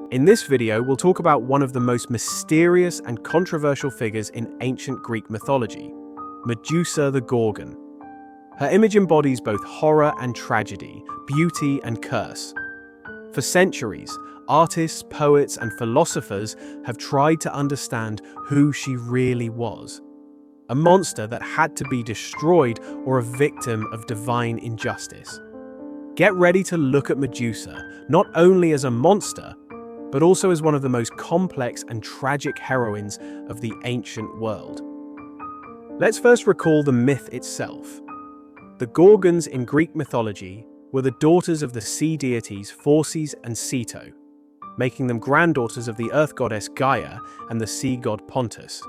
In this video, we'll talk about one of the most mysterious and controversial figures in ancient Greek mythology, Medusa the Gorgon. Her image embodies both horror and tragedy, beauty and curse. For centuries, artists, poets, and philosophers have tried to understand who she really was. A monster that had to be destroyed or a victim of divine injustice. Get ready to look at Medusa not only as a monster, but also as one of the most complex and tragic heroines of the ancient world. Let's first recall the myth itself. The Gorgons in Greek mythology were the daughters of the sea deities Phorcys and Ceto, making them granddaughters of the earth goddess Gaia and the sea god Pontus.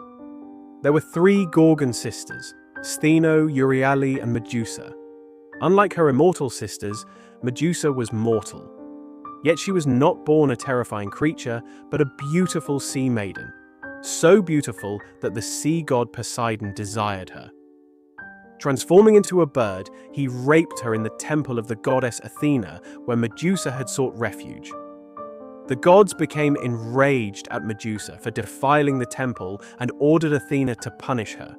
There were three Gorgon sisters, Stheno, Euryale, and Medusa. Unlike her immortal sisters, Medusa was mortal. Yet she was not born a terrifying creature, but a beautiful sea maiden. So beautiful that the sea god Poseidon desired her. Transforming into a bird, he raped her in the temple of the goddess Athena, where Medusa had sought refuge. The gods became enraged at Medusa for defiling the temple and ordered Athena to punish her.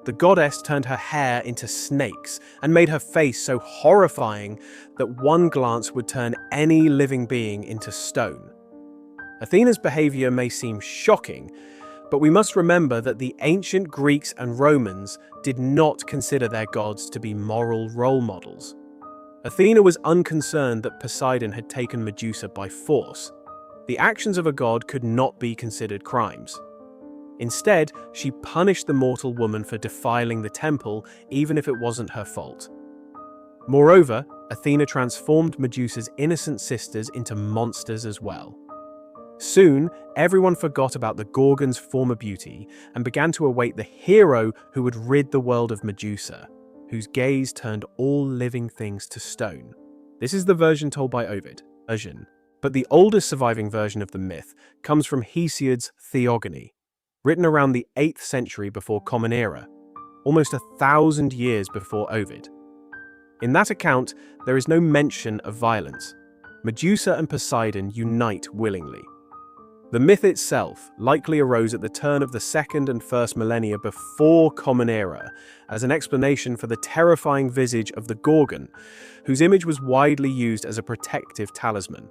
The goddess turned her hair into snakes and made her face so horrifying that one glance would turn any living being into stone. Athena's behavior may seem shocking, but we must remember that the ancient Greeks and Romans did not consider their gods to be moral role models. Athena was unconcerned that Poseidon had taken Medusa by force. The actions of a god could not be considered crimes. Instead, she punished the mortal woman for defiling the temple, even if it wasn't her fault. Moreover, Athena transformed Medusa's innocent sisters into monsters as well. Soon, everyone forgot about the Gorgon's former beauty and began to await the hero who would rid the world of Medusa, whose gaze turned all living things to stone. This is the version told by Ovid, but the oldest surviving version of the myth comes from Hesiod's Theogony, written around the 8th century before Common Era, almost 1,000 years before Ovid. In that account, there is no mention of violence. Medusa and Poseidon unite willingly. The myth itself likely arose at the turn of the 2nd and 1st millennia before Common Era as an explanation for the terrifying visage of the Gorgon, whose image was widely used as a protective talisman.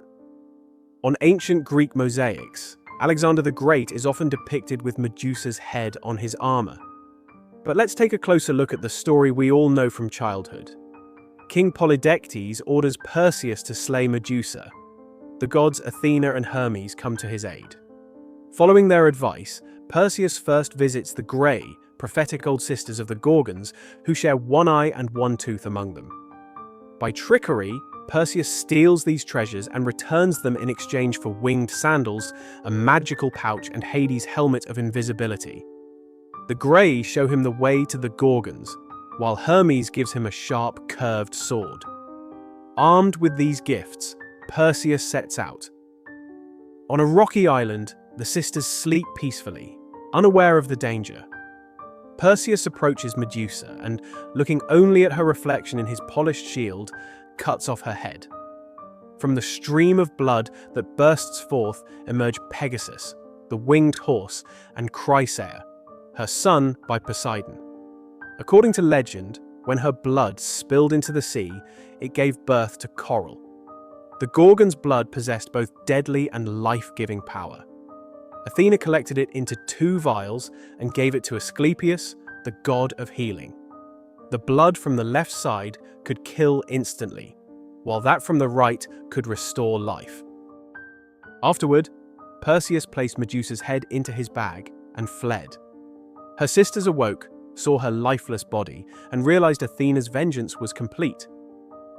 On ancient Greek mosaics, Alexander the Great is often depicted with Medusa's head on his armor. But let's take a closer look at the story we all know from childhood. King Polydectes orders Perseus to slay Medusa. The gods Athena and Hermes come to his aid. Following their advice, Perseus first visits the Grey, prophetic old sisters of the Gorgons, who share one eye and one tooth among them. By trickery, Perseus steals these treasures and returns them in exchange for winged sandals, a magical pouch, and Hades' helmet of invisibility. The Grey show him the way to the Gorgons, while Hermes gives him a sharp, curved sword. Armed with these gifts, Perseus sets out. On a rocky island, the sisters sleep peacefully, unaware of the danger. Perseus approaches Medusa and, looking only at her reflection in his polished shield, cuts off her head. From the stream of blood that bursts forth emerge Pegasus, the winged horse, and Chrysaor, her son by Poseidon. According to legend, when her blood spilled into the sea, it gave birth to coral. The Gorgon's blood possessed both deadly and life-giving power. Athena collected it into 2 vials and gave it to Asclepius, the god of healing. The blood from the left side could kill instantly, while that from the right could restore life. Afterward, Perseus placed Medusa's head into his bag and fled. Her sisters awoke, saw her lifeless body, and realized Athena's vengeance was complete.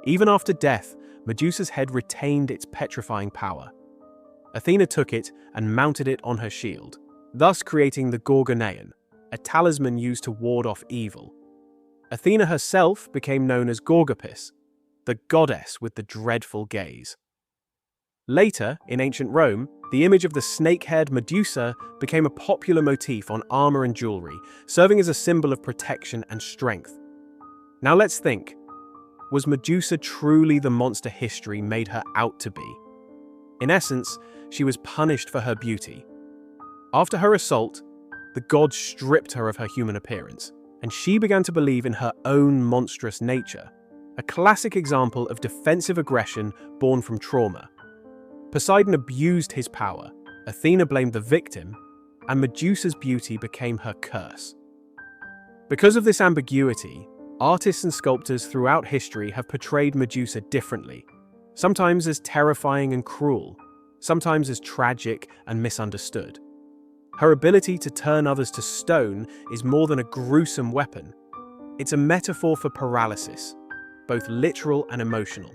Even after death, Medusa's head retained its petrifying power. Athena took it and mounted it on her shield, thus creating the Gorgonean, a talisman used to ward off evil. Athena herself became known as Gorgopis, the goddess with the dreadful gaze. Later, in ancient Rome, the image of the snake-haired Medusa became a popular motif on armor and jewelry, serving as a symbol of protection and strength. Now let's think. Was Medusa truly the monster history made her out to be? In essence, she was punished for her beauty. After her assault, the gods stripped her of her human appearance, and she began to believe in her own monstrous nature, a classic example of defensive aggression born from trauma. Poseidon abused his power, Athena blamed the victim, and Medusa's beauty became her curse. Because of this ambiguity, artists and sculptors throughout history have portrayed Medusa differently, sometimes as terrifying and cruel, sometimes as tragic and misunderstood. Her ability to turn others to stone is more than a gruesome weapon. It's a metaphor for paralysis, both literal and emotional.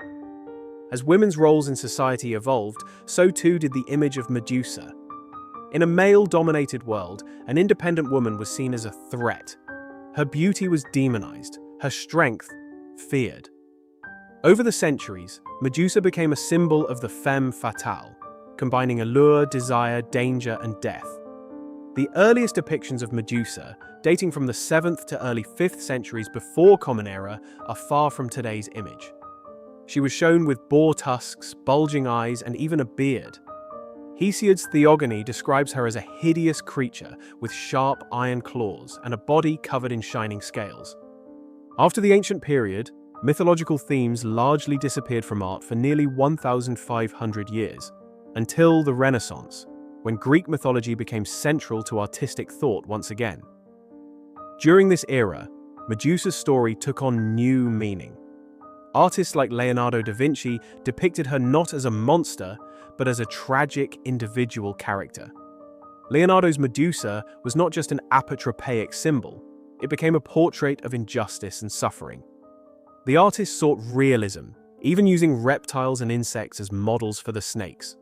As women's roles in society evolved, so too did the image of Medusa. In a male-dominated world, an independent woman was seen as a threat. Her beauty was demonized, her strength feared. Over the centuries, Medusa became a symbol of the femme fatale, combining allure, desire, danger, and death. The earliest depictions of Medusa, dating from the 7th to early 5th centuries before Common Era, are far from today's image. She was shown with boar tusks, bulging eyes, and even a beard. Hesiod's Theogony describes her as a hideous creature with sharp iron claws and a body covered in shining scales. After the ancient period, mythological themes largely disappeared from art for nearly 1,500 years, until the Renaissance, when Greek mythology became central to artistic thought once again. During this era, Medusa's story took on new meaning. Artists like Leonardo da Vinci depicted her not as a monster, but as a tragic individual character. Leonardo's Medusa was not just an apotropaic symbol, it became a portrait of injustice and suffering. The artist sought realism, even using reptiles and insects as models for the snakes.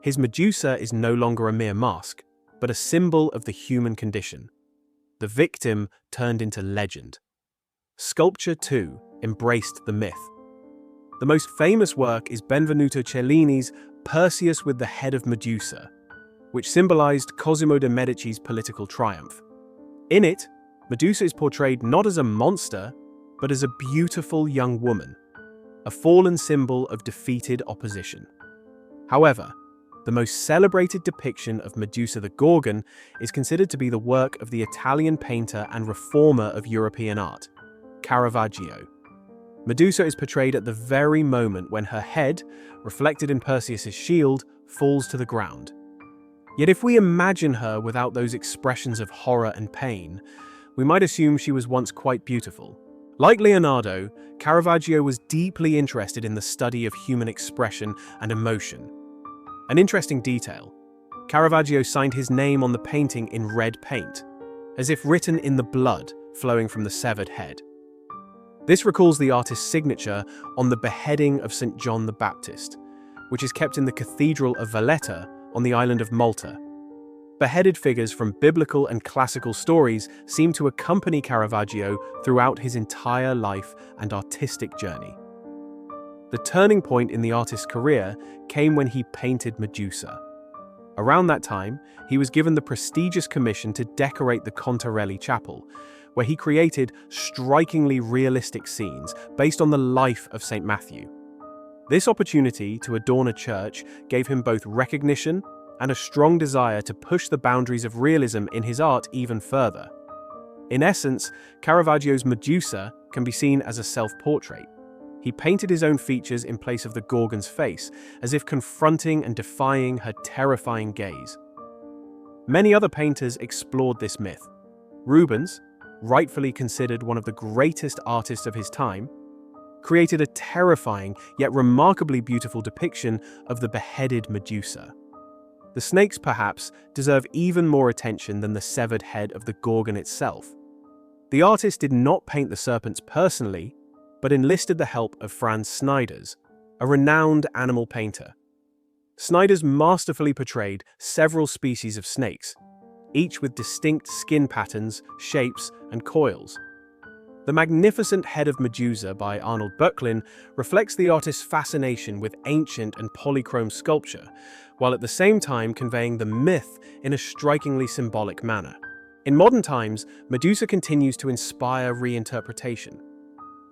His Medusa is no longer a mere mask, but a symbol of the human condition. The victim turned into legend. Sculpture, too, embraced the myth. The most famous work is Benvenuto Cellini's Perseus with the Head of Medusa, which symbolized Cosimo de' Medici's political triumph. In it, Medusa is portrayed not as a monster, but as a beautiful young woman, a fallen symbol of defeated opposition. However, the most celebrated depiction of Medusa the Gorgon is considered to be the work of the Italian painter and reformer of European art, Caravaggio. Medusa is portrayed at the very moment when her head, reflected in Perseus's shield, falls to the ground. Yet if we imagine her without those expressions of horror and pain, we might assume she was once quite beautiful. Like Leonardo, Caravaggio was deeply interested in the study of human expression and emotion. An interesting detail: Caravaggio signed his name on the painting in red paint, as if written in the blood flowing from the severed head. This recalls the artist's signature on the beheading of St. John the Baptist, which is kept in the Cathedral of Valletta on the island of Malta. Beheaded figures from biblical and classical stories seem to accompany Caravaggio throughout his entire life and artistic journey. The turning point in the artist's career came when he painted Medusa. Around that time, he was given the prestigious commission to decorate the Contarelli Chapel, where he created strikingly realistic scenes based on the life of St. Matthew. This opportunity to adorn a church gave him both recognition and a strong desire to push the boundaries of realism in his art even further. In essence, Caravaggio's Medusa can be seen as a self-portrait. He painted his own features in place of the Gorgon's face, as if confronting and defying her terrifying gaze. Many other painters explored this myth. Rubens, rightfully considered one of the greatest artists of his time, created a terrifying yet remarkably beautiful depiction of the beheaded Medusa. The snakes, perhaps, deserve even more attention than the severed head of the Gorgon itself. The artist did not paint the serpents personally, but enlisted the help of Franz Snyders, a renowned animal painter. Snyders masterfully portrayed several species of snakes, each with distinct skin patterns, shapes, and coils. The magnificent Head of Medusa by Arnold Böcklin reflects the artist's fascination with ancient and polychrome sculpture, while at the same time conveying the myth in a strikingly symbolic manner. In modern times, Medusa continues to inspire reinterpretation.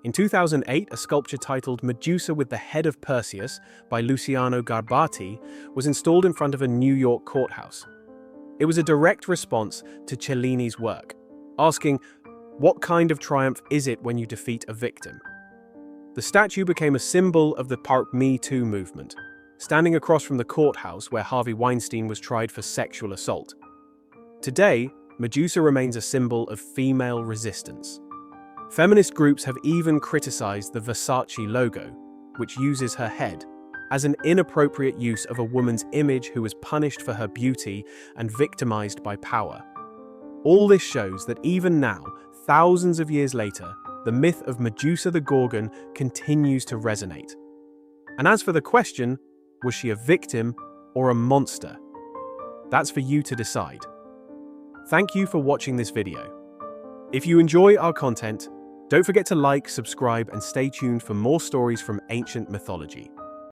In 2008, a sculpture titled Medusa with the Head of Perseus by Luciano Garbati was installed in front of a New York courthouse. It was a direct response to Cellini's work, asking, "What kind of triumph is it when you defeat a victim?" The statue became a symbol of the Me Too movement, standing across from the courthouse where Harvey Weinstein was tried for sexual assault. Today, Medusa remains a symbol of female resistance. Feminist groups have even criticized the Versace logo, which uses her head, as an inappropriate use of a woman's image who was punished for her beauty and victimized by power. All this shows that even now, thousands of years later, the myth of Medusa the Gorgon continues to resonate. And as for the question, was she a victim or a monster? That's for you to decide. Thank you for watching this video. If you enjoy our content, don't forget to like, subscribe, and stay tuned for more stories from ancient mythology.